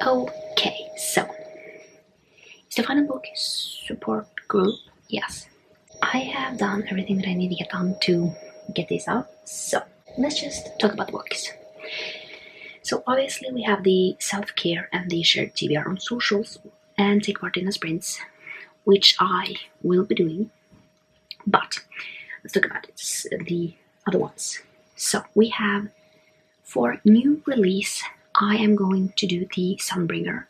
Okay, so is the final book support group? Yes. I have done everything that I need to get done to get this out, so let's just talk about the books. So obviously we have the self-care and the shared TBR on socials and take part in the sprints, which I will be doing. But let's talk about the other ones. So we have for new release, I am going to do the Sunbringer,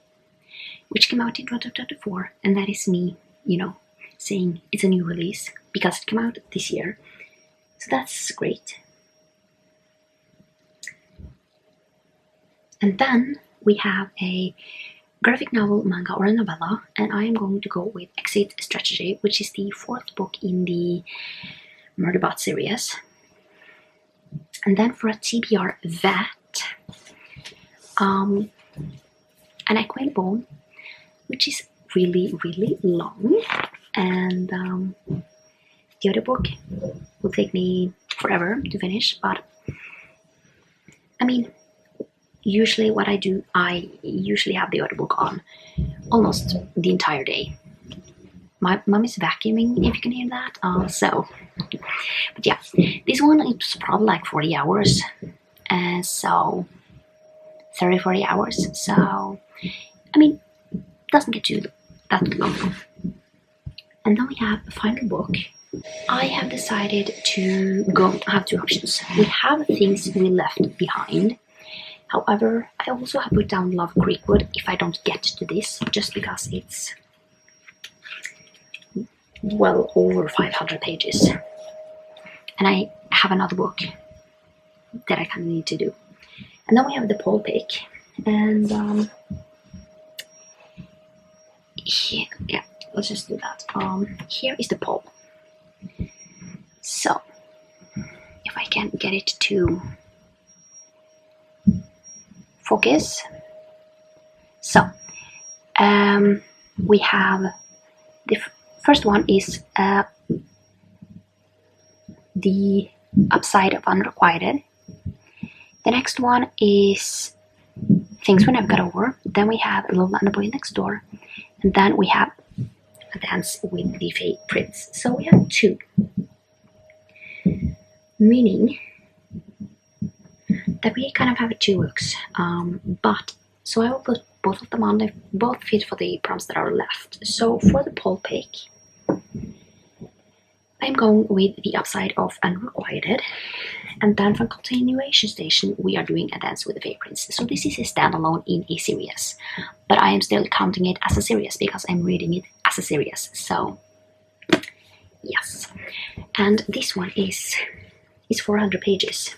which came out in 2024, and that is me, saying it's a new release because it came out this year. So that's great. And then we have a graphic novel, manga, or a novella, and I am going to go with Exit Strategy, which is the 4th book in the Murderbot series. And then for a TBR vet, an Aquail Bone, which is really, really long, and the other book will take me forever to finish, but I mean, usually what I do, I usually have the audiobook on almost the entire day. My mom is vacuuming, if you can hear that. But yeah, this one it's probably like 40 hours, so 30-40 hours. So I mean, doesn't get too that long. And then we have a final book. I have decided to have two options. We have things we left behind. However, I also have put down Love Creekwood if I don't get to this, just because it's well over 500 pages. And I have another book that I kind of need to do. And then we have the poll pick. And yeah, let's just do that. Here is the poll. So, if I can get it to focus. So, we have the first one is the upside of Unrequited. The next one is Things We Never Got Over. Then we have Love and the Boy Next Door. And then we have A Dance with the Fae Prince. So we have two. Meaning that we kind of have two books. But so I will put both of them on. They both fit for the prompts that are left. So for the poll pick, I'm going with the upside of Unrequited. And then for continuation station, we are doing A Dance with the Fae Prince. So this is a standalone in a series, but I am still counting it as a series because I'm reading it as a series. So yes, and this one is 400 pages,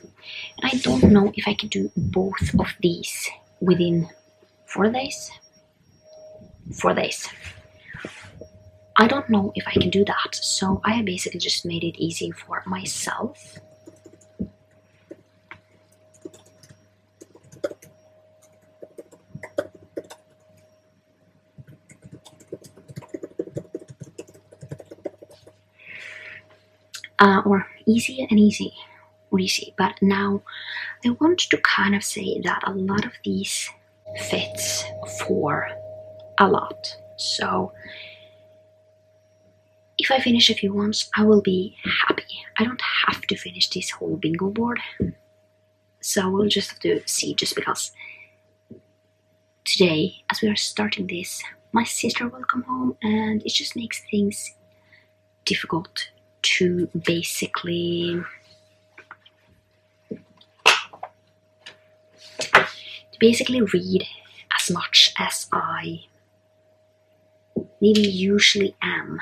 and I don't know if I can do both of these within 4 days. 4 days. I don't know if I can do that, so I basically just made it easy for myself. Or easy and easy, or easy. But now I want to kind of say that a lot of these fits for a lot. So if I finish a few ones, I will be happy. I don't have to finish this whole bingo board. So we'll just have to see, just because today, as we are starting this, my sister will come home and it just makes things difficult to basically read as much as I maybe usually am.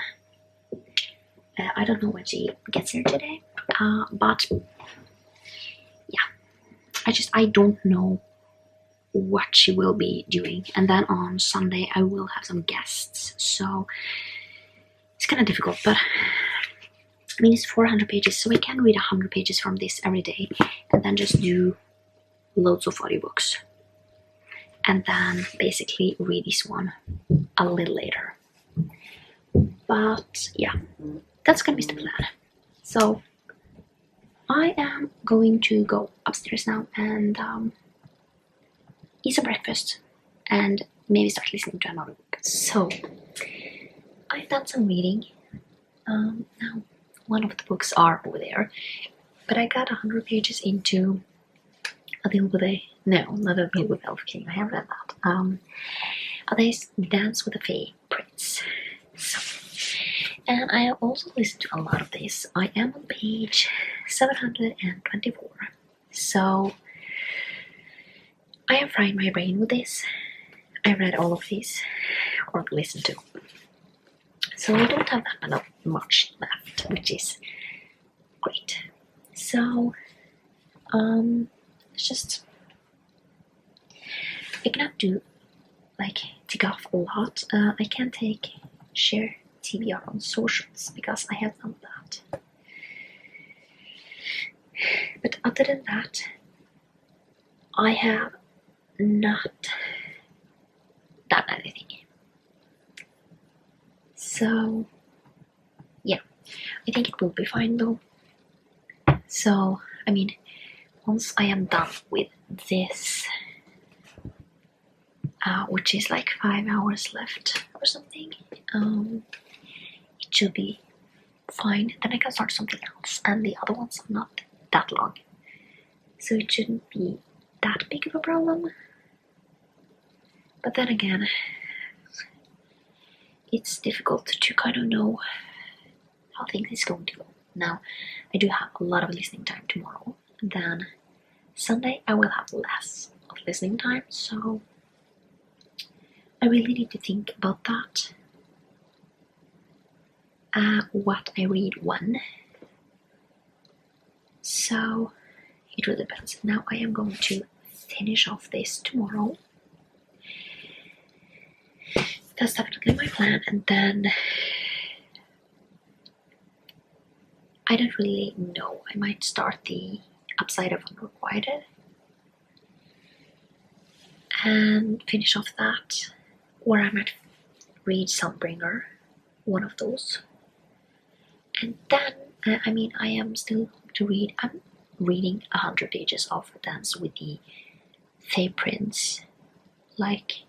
I don't know when she gets here today, but yeah, I don't know what she will be doing. And then on Sunday I will have some guests, so it's kind of difficult, but I mean, it's 400 pages, so I can read 100 pages from this every day and then just do loads of audiobooks. And then basically read this one a little later. But yeah, that's gonna be the plan. So I am going to go upstairs now and eat some breakfast. and maybe start listening to another book. So I've done some reading. Now one of the books are over there, but I got 100 pages into A Deal with a not A Deal with Elf King. I have read that. A Dance with the Fae Prince. So, and I have also listened to a lot of this. I am on page 724. So I am frying my brain with this. I read all of these, or listened to. So I don't have that much left, which is great. So it's just, I cannot do like tick off a lot. I can't share TBR on socials because I have done that. But other than that, I have not done anything. So yeah, I think it will be fine though. So I mean, once I am done with this, which is like 5 hours left or something, it should be fine. Then I can start something else, and the other ones are not that long, so it shouldn't be that big of a problem. But then again, it's difficult to kind of know how things is going to go. Now, I do have a lot of listening time tomorrow. Then Sunday I will have less of listening time, so I really need to think about that. What I read when. So it really depends. Now I am going to finish off this tomorrow. That's definitely my plan, and then I don't really know. I might start the Upside of Unrequited and finish off that, or I might read Sunbringer, one of those. And then, I mean, I am still to read. I'm reading 100 pages of Dance with the Fae Prince, like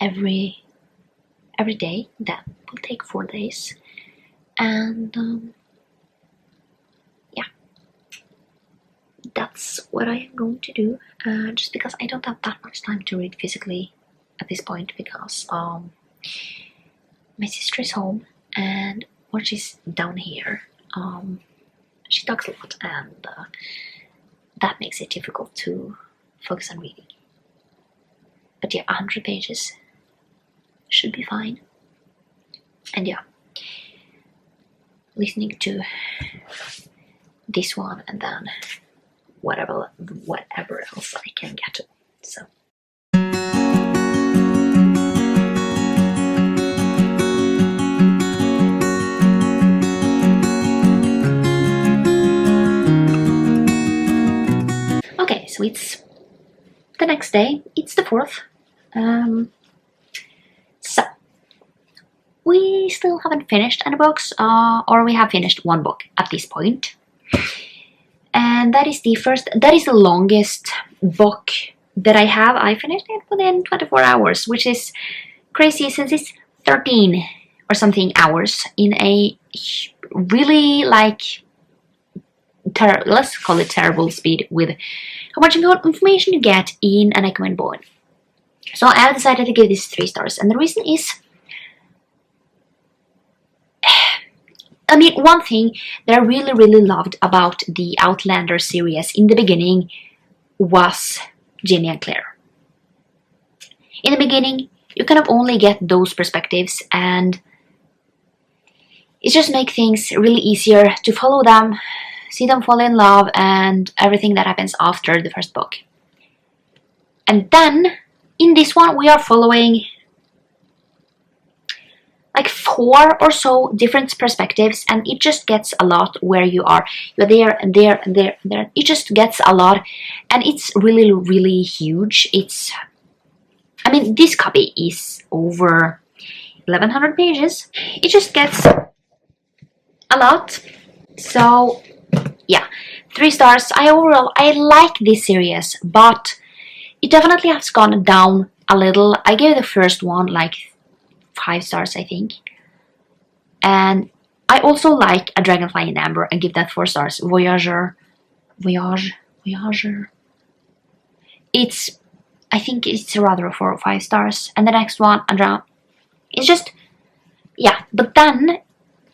every day. That will take 4 days, and yeah, that's what I am going to do. Just because I don't have that much time to read physically at this point, because my sister is home, and when she's down here, she talks a lot, and that makes it difficult to focus on reading. But yeah, 100 pages should be fine. And yeah, listening to this one, and then whatever else I can get to. So okay, so it's the next day. It's the 4th. So we still haven't finished any books, or we have finished one book at this point, and that is the longest book that I have. I finished it within 24 hours, which is crazy, since it's 13 or something hours in a really, like, let's call it terrible speed with how much information you get in an recommended book. So I have decided to give this 3 stars, and the reason is, I mean, one thing that I really loved about the Outlander series in the beginning was Ginny and Claire. In the beginning, you kind of only get those perspectives, and it just makes things really easier to follow them, see them fall in love, and everything that happens after the first book. And then, in this one, we are following like 4 or so different perspectives, and it just gets a lot where you're there and there and there and there. It just gets a lot, and it's really huge. I mean, this copy is over 1100 pages. It just gets a lot. So yeah, 3 stars. I like this series, but it definitely has gone down a little. I gave the first one like 5 stars, I think. And I also like A Dragonfly in Amber and give that 4 stars. Voyager. I think it's rather 4 or 5 stars. And the next one, it's just, yeah. But then,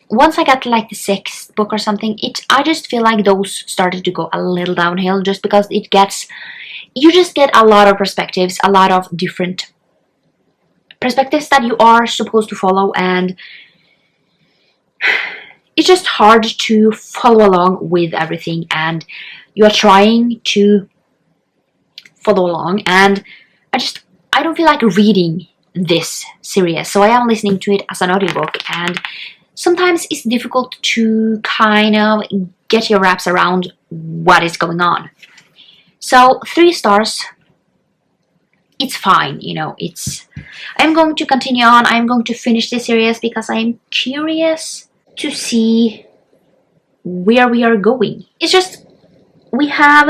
once I got to like the 6th book or something, I just feel like those started to go a little downhill, just because you just get a lot of perspectives, a lot of different perspectives that you are supposed to follow, and it's just hard to follow along with everything, and you are trying to follow along, and I don't feel like reading this series, so I am listening to it as an audiobook, and sometimes it's difficult to kind of get your wraps around what is going on. So 3 stars, it's fine, you know. I'm going to continue on. I'm going to finish this series because I'm curious to see where we are going. It's just, we have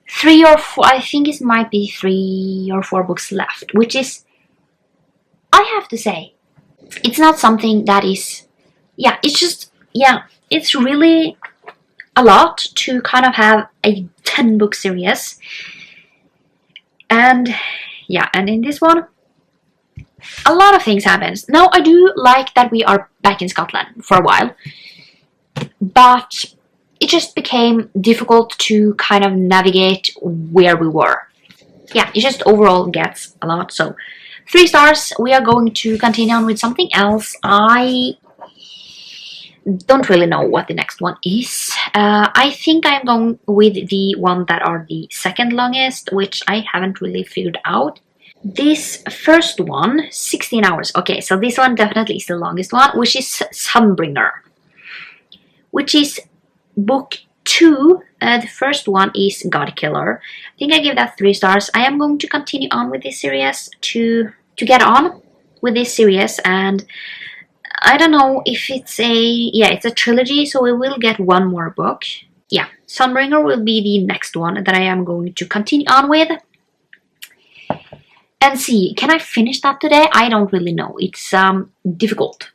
3 or 4, I think it might be 3 or 4 books left, which is, I have to say, it's not something that is, yeah, it's just, yeah, it's really a lot to kind of have a 10 book series. And yeah, and in this one, a lot of things happens. Now, I do like that we are back in Scotland for a while, but it just became difficult to kind of navigate where we were. Yeah, it just overall gets a lot. So 3 stars. We are going to continue on with something else. I don't really know what the next one is. I think I'm going with the one that are the second longest, which I haven't really figured out. This first one, 16 hours. Okay, so this one definitely is the longest one, which is Sunbringer, which is book 2. The first one is God Killer. I think I give that 3 stars. I am going to continue on with this series to get on with this series, and I don't know if it's it's a trilogy, so we will get 1 more book. Yeah, Sunbringer will be the next one that I am going to continue on with. And see, can I finish that today? I don't really know. It's difficult.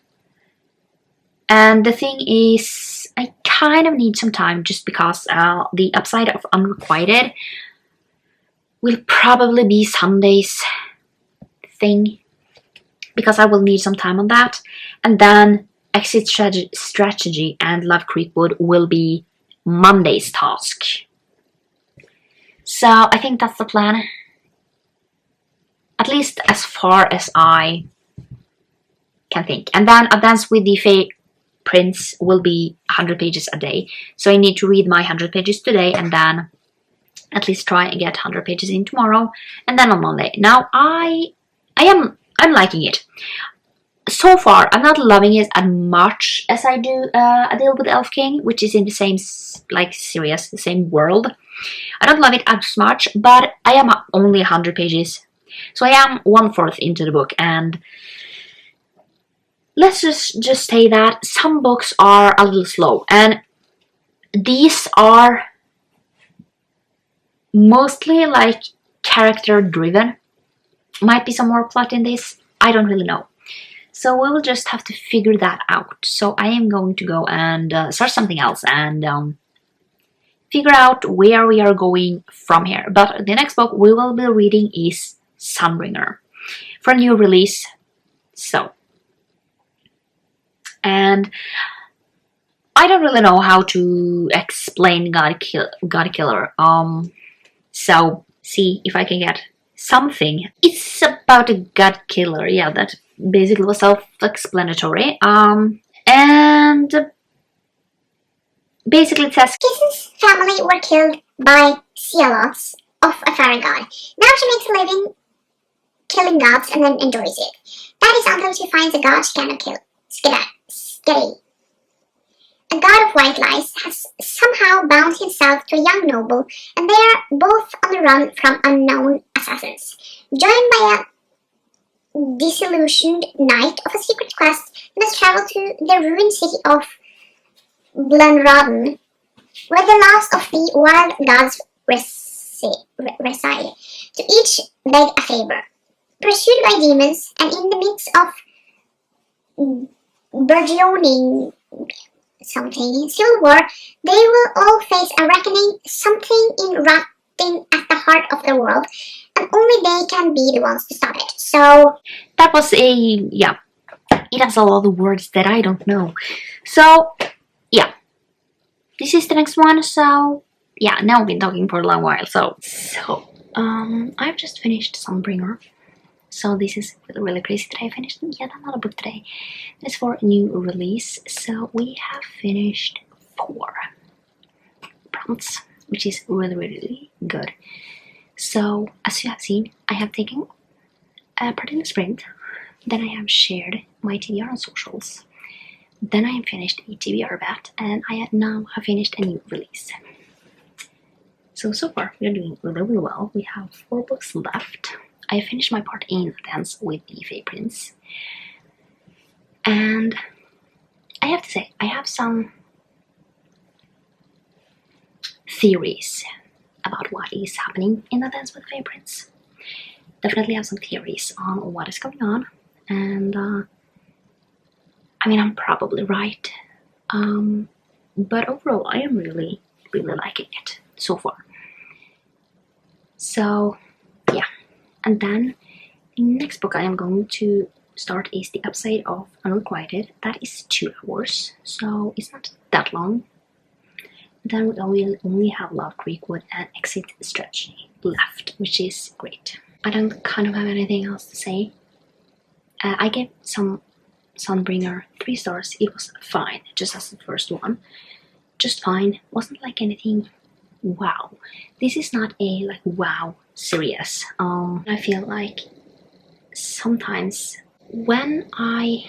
And the thing is, I kind of need some time, just because the upside of Unrequited will probably be Sunday's thing, because I will need some time on that. And then Exit Strategy and Love Creekwood will be Monday's task. So I think that's the plan. At least as far as I can think. And then Advance with the Fae Prince will be 100 pages a day. So I need to read my 100 pages today, and then at least try and get 100 pages in tomorrow, and then on Monday. Now I'm liking it. So far, I'm not loving it as much as I do A Deal with Elf King, which is in the same series, the same world. I don't love it as much, but I am only 100 pages. So I am 1/4 into the book, and let's just say that some books are a little slow, and these are mostly like character driven. Might be some more plot in this, I don't really know. So we will just have to figure that out. So I am going to go and start something else and figure out where we are going from here. But the next book we will be reading is Sunbringer for a new release. So, and I don't really know how to explain God Killer. So see if I can get something. It's about a God Killer. Yeah, that basically was self-explanatory. And basically it says Kissen's family were killed by Sealots of a fairy god. Now she makes a living killing gods and then enjoys it. That is until she finds a god she cannot kill. Skitty. A god of white lies has somehow bound himself to a young noble, and they are both on the run from unknown assassins. Joined by a disillusioned knight of a secret quest, they must travel to the ruined city of Blenrodden, where the last of the wild gods reside. To each beg a favor. Pursued by demons, and in the midst of burgeoning something civil war, they will all face a reckoning, something erupting at the heart of the world, and only they can be the ones to stop it. So that was yeah, it has a lot of words that I don't know. So yeah, this is the next one. So yeah, now I've been talking for a long while. So I've just finished Sunbringer. So this is really crazy that I finished yet another book today. It's for a new release. So we have finished 4 prompts, which is really good. So as you have seen, I have taken part in the sprint. Then I have shared my TBR on socials. Then I have finished a TBR bat, and I now have finished a new release. So far we are doing really well. We have 4 books left. I finished my part in Dance with the Fae Prince. And I have to say, I have some theories about what is happening in the Dance with the Fae Prince. Definitely have some theories on what is going on. And I mean, I'm probably right. But overall, I am really liking it so far. So yeah. And then the next book I am going to start is The Upside of Unrequited. That is 2 hours, so it's not that long. Then we will only have Love Creekwood and Exit Strategy left, which is great. I don't kind of have anything else to say. I gave some Sunbringer 3 stars. It was fine, just as the first one. Just fine. Wasn't like anything wow. This is not a like wow series. I feel like sometimes when I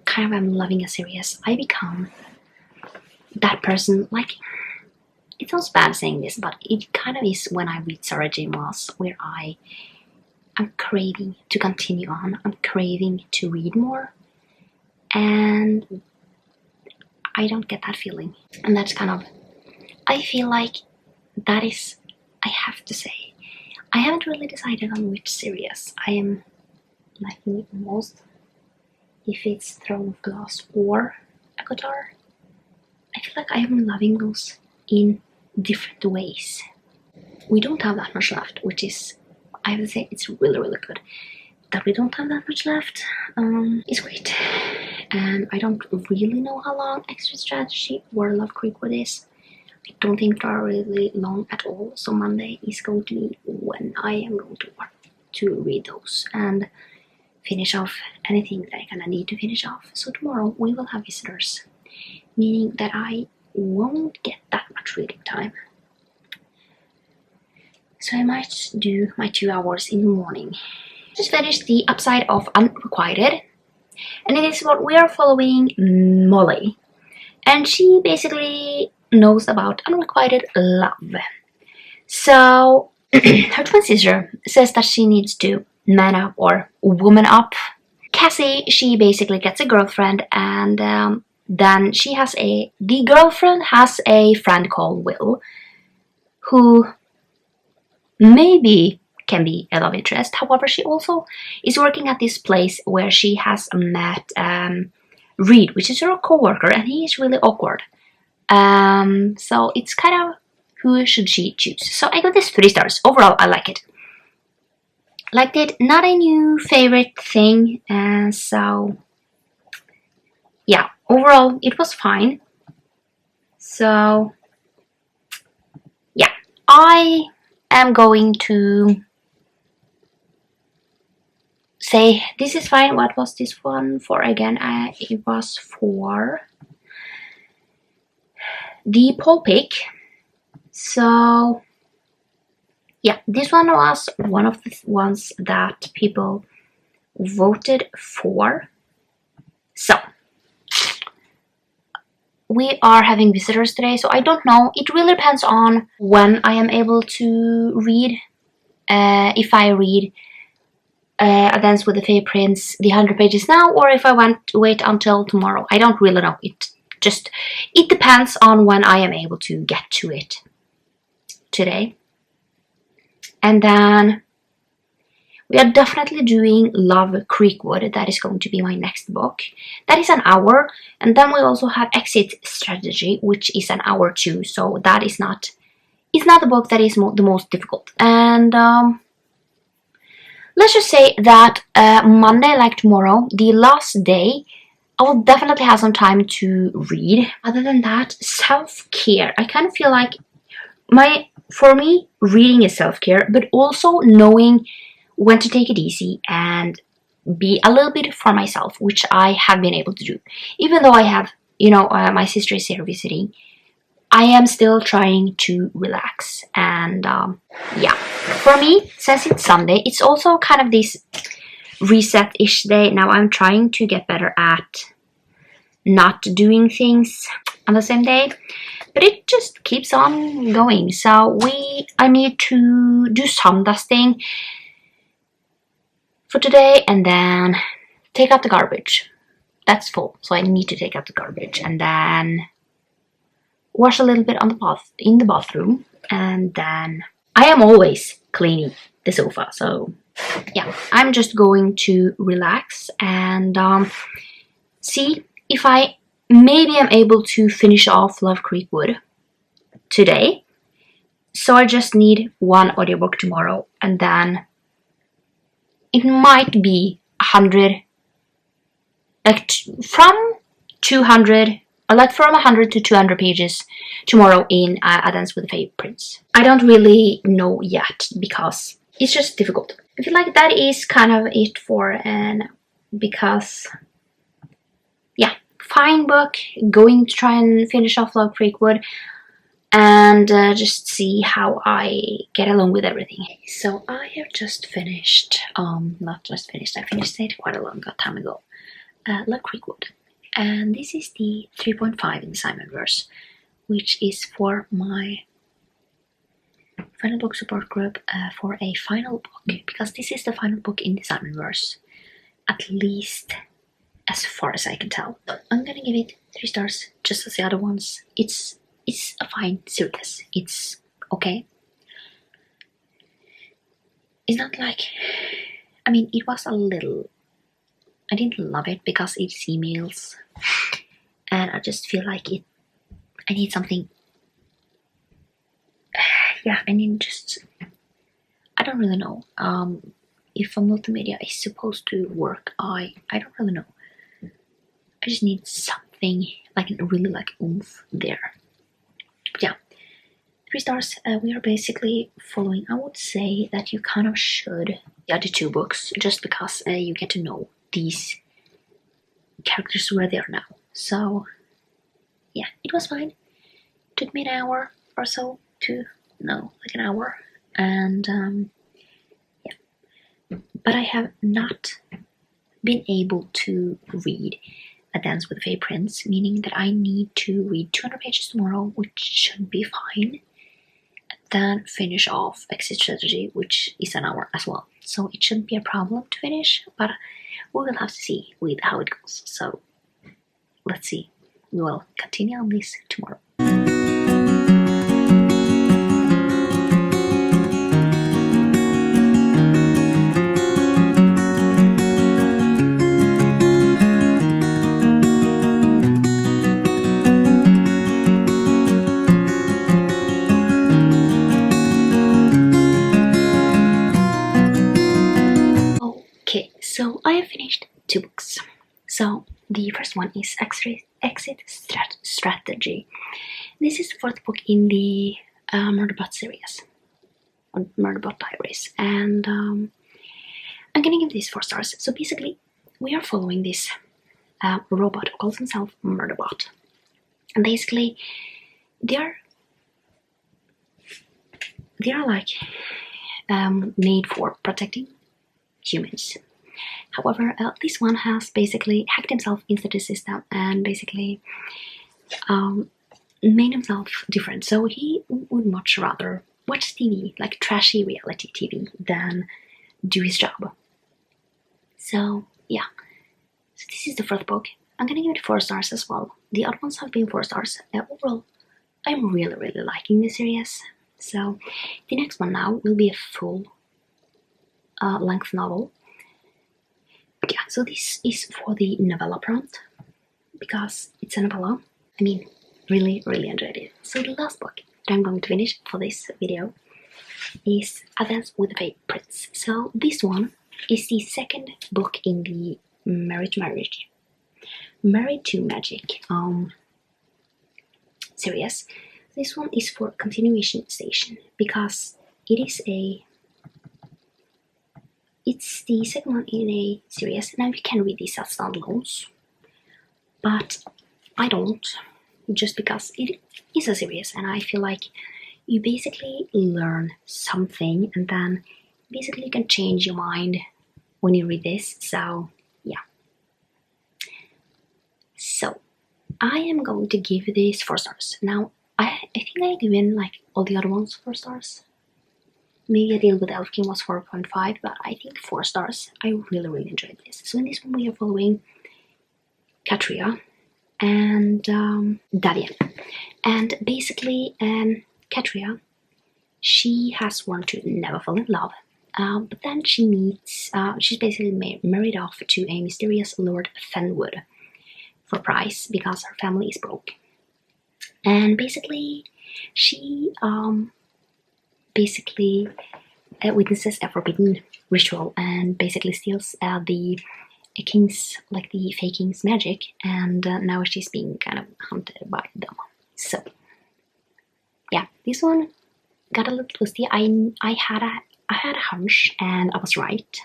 kind of am loving a series, I become that person. Like, it sounds bad saying this, but it kind of is when I read Sarah J. Maas, where I am craving to continue on. I'm craving to read more, and I don't get that feeling. And that's kind of, I feel like that is, I have to say, I haven't really decided on which series I am liking it most. If it's Throne of Glass or Akotar. I feel like I am loving those in different ways. We don't have that much left, which is, I would say it's really good. That we don't have that much left is great. And I don't really know how long Extra Strategy or Love Creekwood is. I don't think they are really long at all. So Monday is going to be when I am going to work to read those and finish off anything that I kind of need to finish off. So tomorrow we will have visitors, meaning that I won't get that much reading time. So I might do my 2 hours in the morning. Just finished The Upside of Unrequited, and it is what we are following Molly, and she basically knows about unrequited love. So her twin sister says that she needs to man up or woman up. Cassie, she basically gets a girlfriend, and then the girlfriend has a friend called Will, who maybe can be a love interest. However, she also is working at this place where she has met Reed, which is her co-worker, and he is really awkward. So it's kind of, who should she choose? So I got this 3 stars. Overall, I like it. Liked it. Not a new favorite thing. So yeah, overall it was fine. So yeah, I am going to say this is fine. What was this one for again? It was for the Pole Pick. So yeah, this one was one of the ones that people voted for. So we are having visitors today, so I don't know. It really depends on when I am able to read. If I read A Dance with the Fae Prince, the 100 pages now, or if I want to wait until tomorrow. I don't really know. It depends on when I am able to get to it today. And then we are definitely doing Love Creekwood. That is going to be my next book. That is an hour. And then we also have Exit Strategy, which is an hour too. So that is not, it's not the book that is the most difficult. And let's just say that Monday, like tomorrow, the last day, I will definitely have some time to read. Other than that, self-care. I kind of feel like for me, reading is self-care, but also knowing when to take it easy and be a little bit for myself, which I have been able to do. Even though I have, my sister is here visiting, I am still trying to relax. And yeah, for me, since it's Sunday, it's also kind of this reset-ish day. Now I'm trying to get better at not doing things on the same day, but it just keeps on going. So I need to do some dusting for today and then take out the garbage. That's full, so I need to take out the garbage and then wash a little bit on in the bathroom, and then I am always cleaning the sofa. So yeah, I'm just going to relax and see if maybe I'm able to finish off Love Creekwood today. So I just need one audiobook tomorrow, and then it might be 100, like from 200, like from 100 to 200 pages tomorrow in A Dance with the Fairy Prince. I don't really know yet because it's just difficult. I feel like that is kind of it because yeah, fine book, going to try and finish off Love Creekwood and just see how I get along with everything. So I have just finished, not just finished, I finished it quite a long time ago, Love Creekwood. And this is the 3.5 in the Simonverse, which is for my final book support group for a final book, because this is the final book in the Simonverse, at least as far as I can tell. I'm gonna give it 3 stars, just as the other ones. It's a fine series. It's okay. It's not like, I mean, it was a little, I didn't love it because it's emails, and I just feel like I need something. Yeah, I don't really know. If a multimedia is supposed to work, I don't really know. I just need something like really like oomph there. But yeah, 3 stars. We are basically following. I would say that you kind of should the other 2 books just because you get to know these characters where they are now. So yeah, it was fine. It took me an hour or so like an hour, and yeah. But I have not been able to read A Dance with the Fairy Prince, meaning that I need to read 200 pages tomorrow, which should be fine, and then finish off Exit Strategy, which is an hour as well. So it shouldn't be a problem to finish, but we will have to see with how it goes. So let's see. We will continue on this tomorrow. Okay, so I have finished 2 books. So the first one is Exit Strategy. This is the 4th book in the Murderbot series, or Murderbot Diaries, and I'm gonna give this 4 stars. So basically, we are following this robot who calls himself Murderbot, and basically, they're like made for protecting humans. However, this one has basically hacked himself into the system and basically made himself different. So he would much rather watch TV, like trashy reality TV, than do his job. So yeah, so this is the 4th book. I'm gonna give it 4 stars as well. The other ones have been 4 stars. Overall, I'm really liking this series. So the next one now will be a full length novel. But yeah, so this is for the novella prompt because it's a novella. I mean, really enjoyed it. So the last book that I'm going to finish for this video is Advance with the Favorites. So this one is the second book in the Married to Magic series. This one is for continuation station because it's the second one in a series. Now you can read these as standalones, but I don't, just because it is a series and I feel like you basically learn something and then basically you can change your mind when you read this. So yeah. So I am going to give this 4 stars. Now I think I given like all the other ones 4 stars. Maybe a Deal with Elf King was 4.5, but I think 4 stars. I really enjoyed this. So in this one we are following Katria and Davian. And basically Katria, she has sworn to never fall in love. But then she meets, she's basically married off to a mysterious Lord Fenwood for a price because her family is broke. And basically she witnesses a forbidden ritual and basically steals the king's, like the fake king's magic, and now she's being kind of hunted by them. So yeah, this one got a little twisty. I had a hunch and I was right.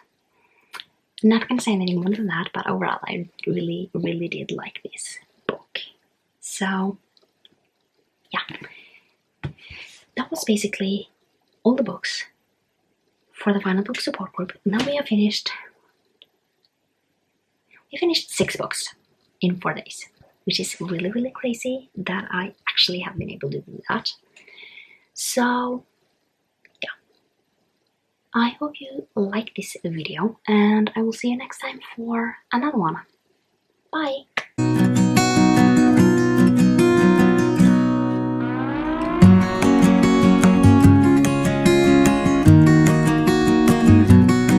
Not gonna say anything more than that, but overall I really did like this book. So yeah, that was basically all the books for the final book support group. Now we have finished 6 books in 4 days, which is really crazy that I actually have been able to do that. So yeah, I hope you like this video and I will see you next time for another one. Bye!